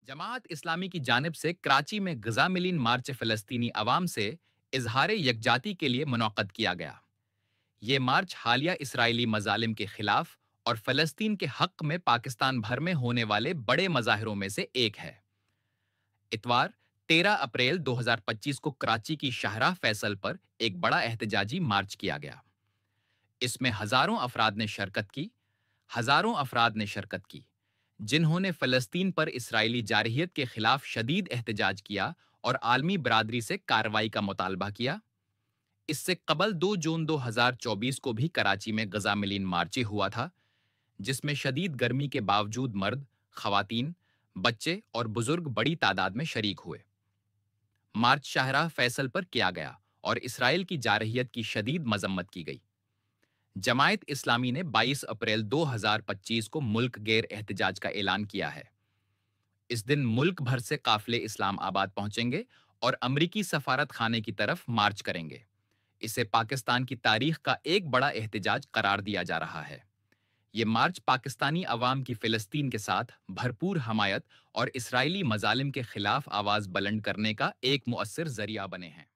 जमात इस्लामी की जानिब से कराची में गजा मिलीन मार्च फ़लस्तीनी अवाम से इजहार यकजाती के लिए मुनक़द किया गया। ये मार्च हालिया इसराइली मजालिम के खिलाफ और फ़लस्तीन के हक में पाकिस्तान भर में होने वाले बड़े मज़ाहिरों में से एक है। इतवार 13 अप्रैल 2025 को कराची की शाहराह फैसल पर एक बड़ा एहतजाजी मार्च किया गया। इसमें हजारों अफराद ने शिरकत की, जिन्होंने फ़लस्तीन पर इसराइली जारहियत के खिलाफ शदीद एहतजाज किया और आलमी बरादरी से कार्रवाई का मुतालबा किया। इससे कबल 2 जून 2024 को भी कराची में गजा मिलीन मार्चे हुआ था, जिसमें शदीद गर्मी के बावजूद मर्द, खवातीन, बच्चे और बुजुर्ग बड़ी तादाद में शरीक हुए। मार्च शाहराह फैसल पर किया गया और इसराइल की जारहियत की शदीद मजम्मत की गई। जमायत इस्लामी ने 22 अप्रैल 2025 को मुल्क गैर एहतजाज का ऐलान किया है। इस दिन मुल्क भर से काफिले इस्लाम आबाद पहुंचेंगे और अमरीकी सफारत खाने की तरफ मार्च करेंगे। इसे पाकिस्तान की तारीख का एक बड़ा एहतजाज करार दिया जा रहा है। ये मार्च पाकिस्तानी अवाम की फ़िलिस्तीन के साथ भरपूर हमायत और इसराइली मजालिम के खिलाफ आवाज़ बुलंद करने का एक मुअस्सिर ज़रिया बने हैं।